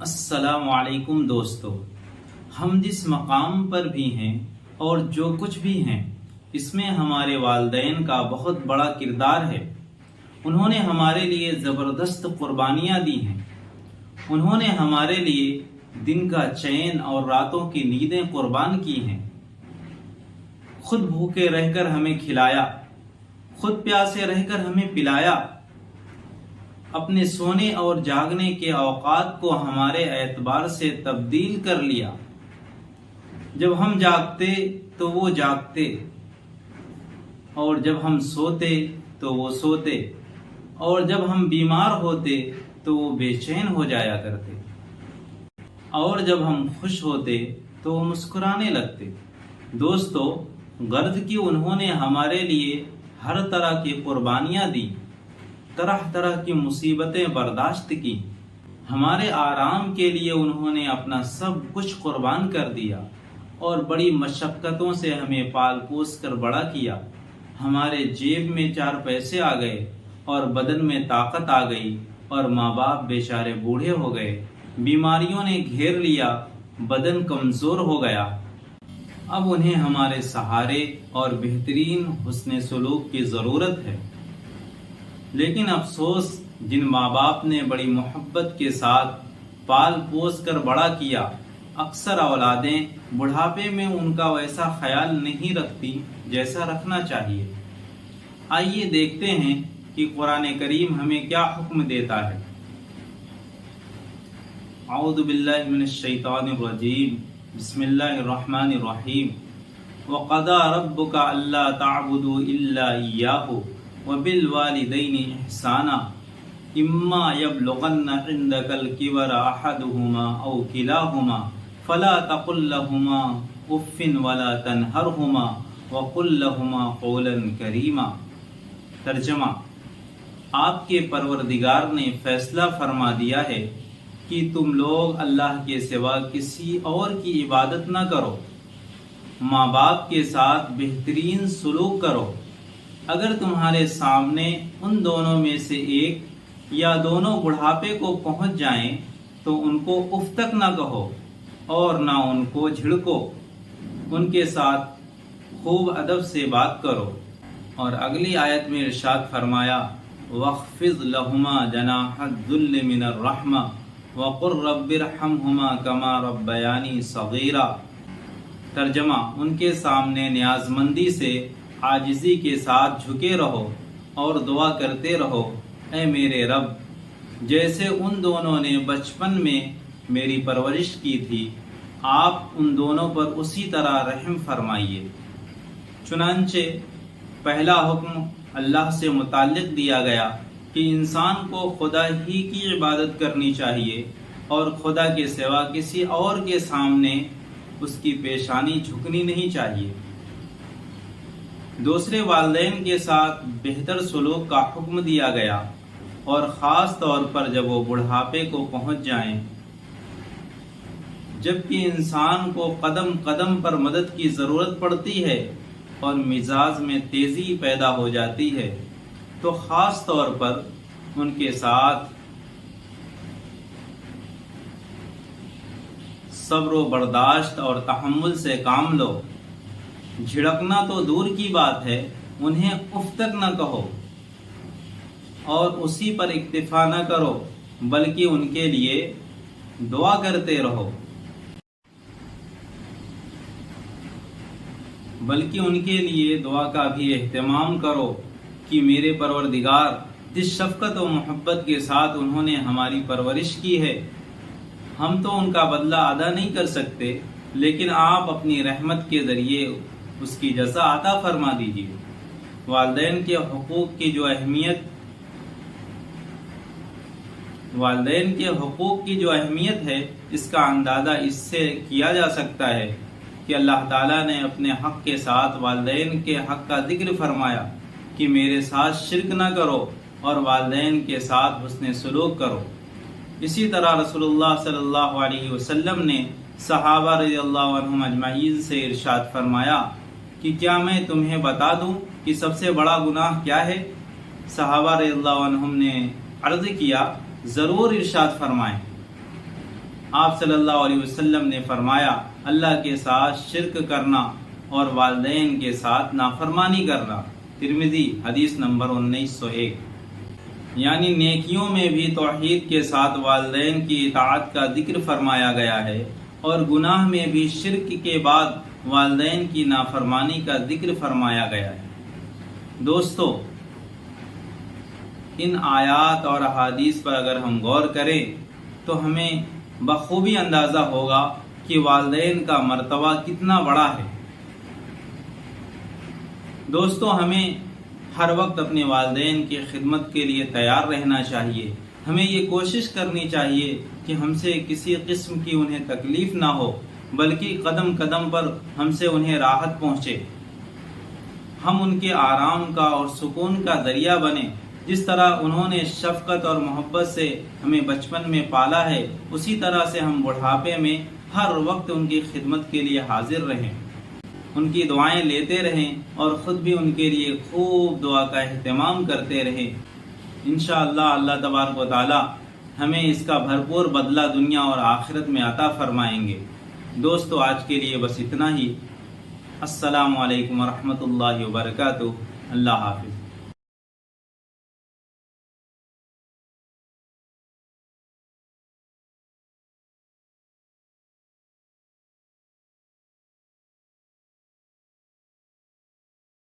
السلام علیکم دوستو، ہم جس مقام پر بھی ہیں اور جو کچھ بھی ہیں اس میں ہمارے والدین کا بہت بڑا کردار ہے۔ انہوں نے ہمارے لیے زبردست قربانیاں دی ہیں۔ انہوں نے ہمارے لیے دن کا چین اور راتوں کی نیندیں قربان کی ہیں۔ خود بھوکے رہ کر ہمیں کھلایا، خود پیاسے رہ کر ہمیں پلایا، اپنے سونے اور جاگنے کے اوقات کو ہمارے اعتبار سے تبدیل کر لیا۔ جب ہم جاگتے تو وہ جاگتے، اور جب ہم سوتے تو وہ سوتے، اور جب ہم بیمار ہوتے تو وہ بے چین ہو جایا کرتے، اور جب ہم خوش ہوتے تو وہ مسکرانے لگتے۔ دوستو، غرض کہ انہوں نے ہمارے لیے ہر طرح کی قربانیاں دی، طرح طرح کی مصیبتیں برداشت کی۔ ہمارے آرام کے لیے انہوں نے اپنا سب کچھ قربان کر دیا اور بڑی مشقتوں سے ہمیں پال پوس کر بڑا کیا۔ ہمارے جیب میں 4 پیسے آ گئے اور بدن میں طاقت آ گئی، اور ماں باپ بیچارے بوڑھے ہو گئے، بیماریوں نے گھیر لیا، بدن کمزور ہو گیا۔ اب انہیں ہمارے سہارے اور بہترین حسن سلوک کی ضرورت ہے۔ لیکن افسوس، جن ماں باپ نے بڑی محبت کے ساتھ پال پوس کر بڑا کیا، اکثر اولادیں بڑھاپے میں ان کا ویسا خیال نہیں رکھتی جیسا رکھنا چاہیے۔ آئیے دیکھتے ہیں کہ قرآن کریم ہمیں کیا حکم دیتا ہے۔ اعوذ باللہ من الشیطان الرجیم، بسم اللہ الرحمن الرحیم۔ وَقَضَى رَبُّكَ أَلَّا تَعْبُدُوا إِلَّا إِيَّاهُ وَبِالْوَالِدَيْنِ إِحْسَانًا إِمَّا يَبْلُغَنَّ عِندَكَ الْكِبَرَ أَحَدُهُمَا أَوْ كِلَاهُمَا فَلَا تَقُل لَّهُمَا أُفٍّ وَلَا تَنْهَرْهُمَا وَقُل لَّهُمَا قَوْلًا كَرِيمًا۔ ترجمہ: آپ کے پروردگار نے فیصلہ فرما دیا ہے کہ تم لوگ اللہ کے سوا کسی اور کی عبادت نہ کرو، ماں باپ کے ساتھ بہترین سلوک کرو۔ اگر تمہارے سامنے ان دونوں میں سے ایک یا دونوں بڑھاپے کو پہنچ جائیں تو ان کو اف تک نہ کہو اور نہ ان کو جھڑکو، ان کے ساتھ خوب ادب سے بات کرو۔ اور اگلی آیت میں ارشاد فرمایا، وَاخْفِضْ لَهُمَا جَنَاحَ الذُّلِّ مِنَ الرَّحْمَةِ وَقُلْ رَبِّ ارْحَمْهُمَا كَمَا رَبَّيَانِي صَغِيرًا۔ ترجمہ: ان کے سامنے نیاز مندی سے عاجزی کے ساتھ جھکے رہو اور دعا کرتے رہو، اے میرے رب، جیسے ان دونوں نے بچپن میں میری پرورش کی تھی، آپ ان دونوں پر اسی طرح رحم فرمائیے۔ چنانچہ پہلا حکم اللہ سے متعلق دیا گیا کہ انسان کو خدا ہی کی عبادت کرنی چاہیے اور خدا کے سوا کسی اور کے سامنے اس کی پیشانی جھکنی نہیں چاہیے۔ دوسرے، والدین کے ساتھ بہتر سلوک کا حکم دیا گیا، اور خاص طور پر جب وہ بڑھاپے کو پہنچ جائیں، جبکہ انسان کو قدم قدم پر مدد کی ضرورت پڑتی ہے اور مزاج میں تیزی پیدا ہو جاتی ہے، تو خاص طور پر ان کے ساتھ صبر و برداشت اور تحمل سے کام لو۔ جھڑکنا تو دور کی بات ہے، انہیں اف تک نہ کہو اور اسی پر اکتفا نہ کرو، بلکہ ان کے لیے دعا کرتے رہو، بلکہ ان کے لیے دعا کا بھی اہتمام کرو کہ میرے پروردگار، جس شفقت و محبت کے ساتھ انہوں نے ہماری پرورش کی ہے، ہم تو ان کا بدلہ ادا نہیں کر سکتے، لیکن آپ اپنی رحمت کے ذریعے اس کی جزا عطا فرما دیجیے۔ والدین کے حقوق کی جو اہمیت ہے، اس کا اندازہ اس سے کیا جا سکتا ہے کہ اللہ تعالیٰ نے اپنے حق کے ساتھ والدین کے حق کا ذکر فرمایا کہ میرے ساتھ شرک نہ کرو اور والدین کے ساتھ حسن سلوک کرو۔ اسی طرح رسول اللہ صلی اللہ علیہ وسلم نے صحابہ رضی اللہ عنہم اجمعین سے ارشاد فرمایا کہ کیا میں تمہیں بتا دوں کہ سب سے بڑا گناہ کیا ہے؟ صحابہ رضی اللہ عنہم نے عرض کیا، ضرور ارشاد فرمائیں۔ آپ صلی اللہ علیہ وسلم نے فرمایا اللہ کے ساتھ شرک کرنا اور والدین کے ساتھ نافرمانی کرنا۔ ترمذی حدیث نمبر 1901۔ یعنی نیکیوں میں بھی توحید کے ساتھ والدین کی اطاعت کا ذکر فرمایا گیا ہے، اور گناہ میں بھی شرک کے بعد والدین کی نافرمانی کا ذکر فرمایا گیا ہے۔ دوستو، ان آیات اور احادیث پر اگر ہم غور کریں تو ہمیں بخوبی اندازہ ہوگا کہ والدین کا مرتبہ کتنا بڑا ہے۔ دوستو، ہمیں ہر وقت اپنے والدین کی خدمت کے لیے تیار رہنا چاہیے۔ ہمیں یہ کوشش کرنی چاہیے کہ ہم سے کسی قسم کی انہیں تکلیف نہ ہو، بلکہ قدم قدم پر ہم سے انہیں راحت پہنچے۔ ہم ان کے آرام کا اور سکون کا ذریعہ بنیں۔ جس طرح انہوں نے شفقت اور محبت سے ہمیں بچپن میں پالا ہے، اسی طرح سے ہم بڑھاپے میں ہر وقت ان کی خدمت کے لیے حاضر رہیں، ان کی دعائیں لیتے رہیں اور خود بھی ان کے لیے خوب دعا کا اہتمام کرتے رہیں۔ انشاءاللہ اللہ تبارک و تعالی ہمیں اس کا بھرپور بدلہ دنیا اور آخرت میں عطا فرمائیں گے۔ دوستو، آج کے لیے بس اتنا ہی۔ السلام علیکم ورحمۃ اللہ وبرکاتہ۔ اللہ حافظ۔